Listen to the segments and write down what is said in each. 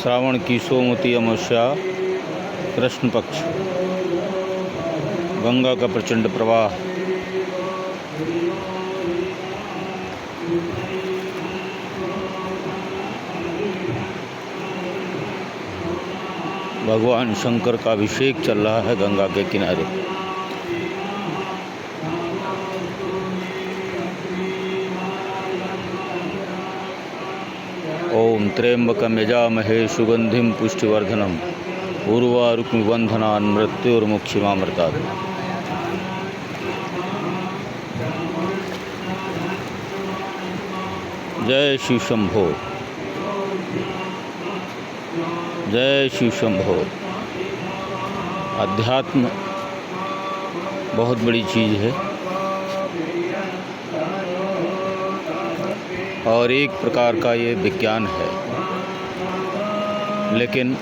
श्रावण की सोमवती अमावस्या, कृष्ण पक्ष, गंगा का प्रचंड प्रवाह। भगवान शंकर का अभिषेक चल रहा है गंगा के किनारे। ओम त्र्यंबकं यजामहे सुगंधिं पुष्टिवर्धनम् उर्वारुकमिबन्धनान् मृत्योर्मुक्षीमामृतात्। जय शिव शंभो, जय शिव शंभो। अध्यात्म बहुत बड़ी चीज़ है और एक प्रकार का ये विज्ञान है, लेकिन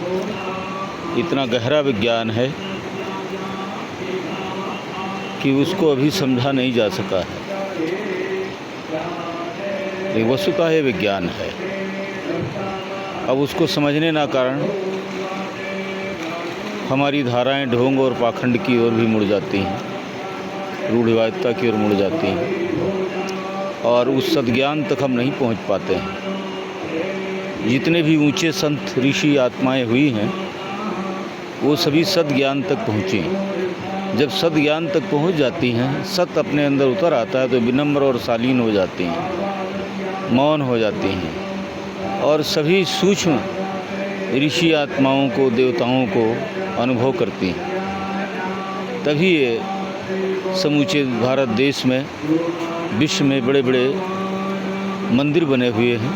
इतना गहरा विज्ञान है कि उसको अभी समझा नहीं जा सका है। ये वस्तुतः ये विज्ञान है। अब उसको समझने ना कारण हमारी धाराएं ढोंग और पाखंड की ओर भी मुड़ जाती हैं, रूढ़िवादिता की ओर मुड़ जाती हैं और उस सद्ज्ञान तक हम नहीं पहुंच पाते हैं। जितने भी ऊंचे संत ऋषि आत्माएं हुई हैं वो सभी सद्ज्ञान तक पहुँची। जब सद्ज्ञान तक पहुंच जाती हैं, सत अपने अंदर उतर आता है तो विनम्र और शालीन हो जाती हैं, मौन हो जाती हैं और सभी सूक्ष्म ऋषि आत्माओं को, देवताओं को अनुभव करती हैं। तभी ये समूचे भारत देश में, विश्व में बड़े बड़े मंदिर बने हुए हैं।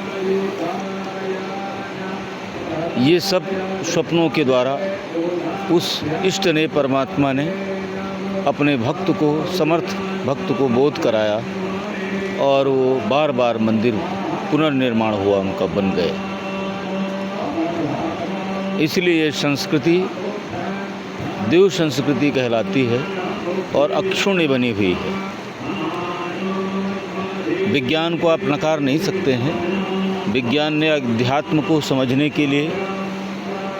ये सब स्वप्नों के द्वारा उस इष्ट ने, परमात्मा ने अपने भक्त को, समर्थ भक्त को बोध कराया और वो बार बार मंदिर पुनर्निर्माण हुआ, उनका बन गए। इसलिए ये संस्कृति देव संस्कृति कहलाती है और अक्षुण्य बनी हुई है। विज्ञान को आप नकार नहीं सकते हैं। विज्ञान ने अध्यात्म को समझने के लिए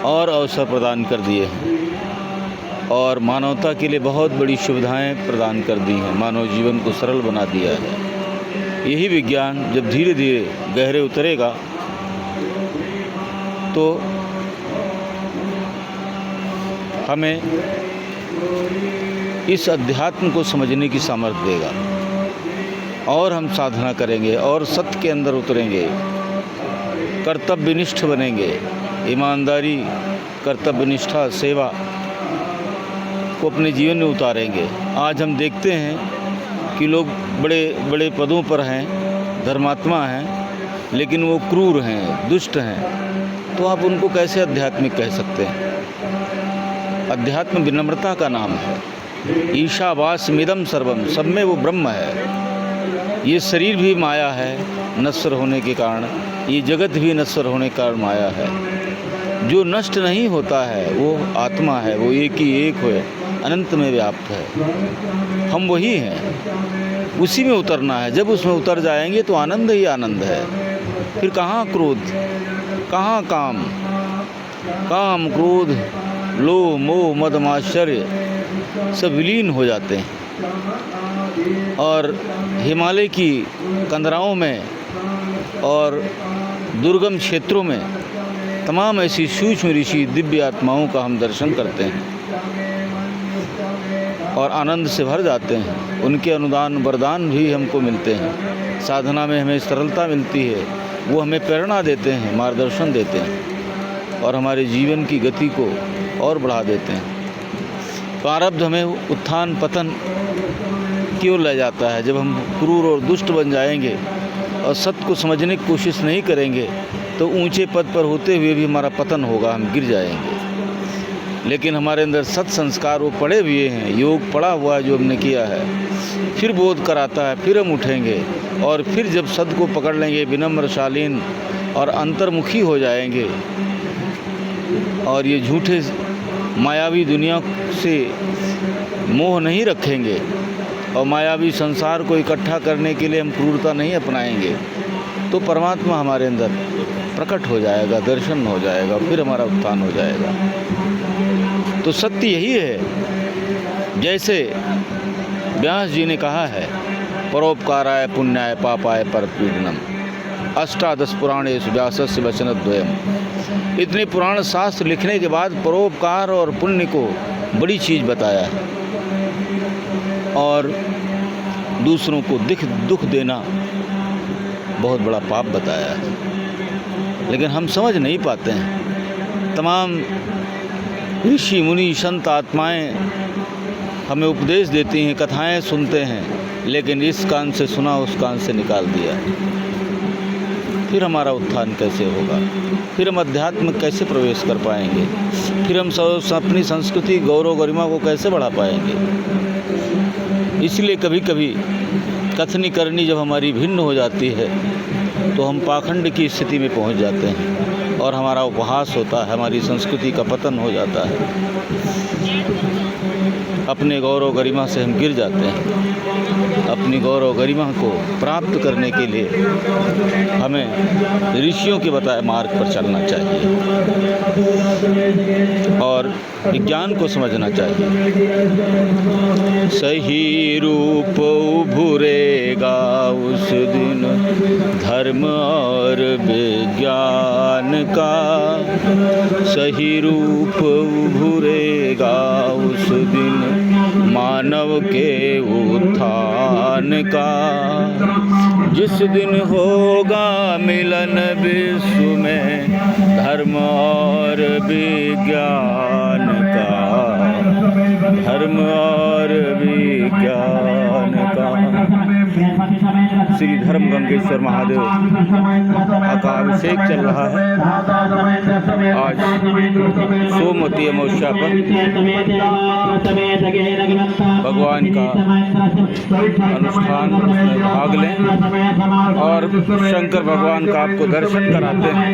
और अवसर प्रदान कर दिए हैं और मानवता के लिए बहुत बड़ी सुविधाएं प्रदान कर दी हैं, मानव जीवन को सरल बना दिया है। यही विज्ञान जब धीरे धीरे गहरे उतरेगा तो हमें इस अध्यात्म को समझने की सामर्थ्य देगा और हम साधना करेंगे और सत्य के अंदर उतरेंगे, कर्तव्यनिष्ठ बनेंगे। ईमानदारी, कर्तव्यनिष्ठा, सेवा को अपने जीवन में उतारेंगे। आज हम देखते हैं कि लोग बड़े बड़े पदों पर हैं, धर्मात्मा हैं, लेकिन वो क्रूर हैं, दुष्ट हैं, तो आप उनको कैसे आध्यात्मिक कह सकते हैं? अध्यात्म विनम्रता का नाम है। ईशावास्मिदं सर्वम, सब में वो ब्रह्म है। ये शरीर भी माया है नश्वर होने के कारण, ये जगत भी नश्वर होने के कारण माया है। जो नष्ट नहीं होता है वो आत्मा है, वो एक ही एक है, अनंत में व्याप्त है। हम वही हैं, उसी में उतरना है। जब उसमें उतर जाएंगे तो आनंद ही आनंद है। फिर कहाँ क्रोध, कहाँ काम, काम, क्रोध, लोभ, मोह, मद, माश्चर्य सब विलीन हो जाते हैं और हिमालय की कंदराओं में और दुर्गम क्षेत्रों में तमाम ऐसी सूक्ष्म ऋषि दिव्य आत्माओं का हम दर्शन करते हैं और आनंद से भर जाते हैं। उनके अनुदान वरदान भी हमको मिलते हैं। साधना में हमें सरलता मिलती है, वो हमें प्रेरणा देते हैं, मार्गदर्शन देते हैं और हमारे जीवन की गति को और बढ़ा देते हैं। प्रारब्ध हमें उत्थान पतन की ओर ले जाता है। जब हम क्रूर और दुष्ट बन जाएंगे और सत्य को समझने की कोशिश नहीं करेंगे तो ऊंचे पद पर होते हुए भी हमारा पतन होगा, हम गिर जाएंगे। लेकिन हमारे अंदर सत संस्कार वो पड़े हुए हैं, योग पड़ा हुआ है जो हमने किया है, फिर बोध कराता है, फिर हम उठेंगे और फिर जब सत्य को पकड़ लेंगे, विनम्र, शालीन और अंतर्मुखी हो जाएंगे और ये झूठे मायावी दुनिया से मोह नहीं रखेंगे और मायावी संसार को इकट्ठा करने के लिए हम क्रूरता नहीं अपनाएंगे, तो परमात्मा हमारे अंदर प्रकट हो जाएगा, दर्शन हो जाएगा, फिर हमारा उत्थान हो जाएगा। तो सत्य यही है, जैसे व्यास जी ने कहा है, परोपकाराय पुण्याय पापाय परपीडनम, अष्टादश पुराणेषु व्यासस्य वचनद्वयम्। इतने पुराण शास्त्र लिखने के बाद परोपकार और पुण्य को बड़ी चीज़ बताया है, और दूसरों को दुख देना बहुत बड़ा पाप बताया है। लेकिन हम समझ नहीं पाते हैं। तमाम ऋषि मुनि संत आत्माएं हमें उपदेश देती हैं, कथाएं सुनते हैं, लेकिन इस कान से सुना उस कान से निकाल दिया। फिर हमारा उत्थान कैसे होगा? फिर हम अध्यात्म कैसे प्रवेश कर पाएंगे? फिर हम अपनी संस्कृति गौरव गरिमा को कैसे बढ़ा पाएंगे? इसलिए कभी कभी कथनी करनी जब हमारी भिन्न हो जाती है तो हम पाखंड की स्थिति में पहुंच जाते हैं और हमारा उपहास होता है, हमारी संस्कृति का पतन हो जाता है, अपने गौरव गरिमा से हम गिर जाते हैं। अपनी गौरव गरिमा को प्राप्त करने के लिए हमें ऋषियों के बताए मार्ग पर चलना चाहिए और विज्ञान को समझना चाहिए। सही रूप उभरेगा उस दिन धर्म और विज्ञान का, सही रूप उभरेगा उस दिन मानव के उत्थान का। जिस दिन होगा मिलन विश्व में धर्म और विज्ञान का, धर्म और विज्ञान का। श्री धर्म गंगेश्वर महादेव का अभिषेक चल रहा है। आज सोमवती अमावस्या पर भगवान का अनुष्ठान में भाग लें और शंकर भगवान का आपको दर्शन कराते हैं।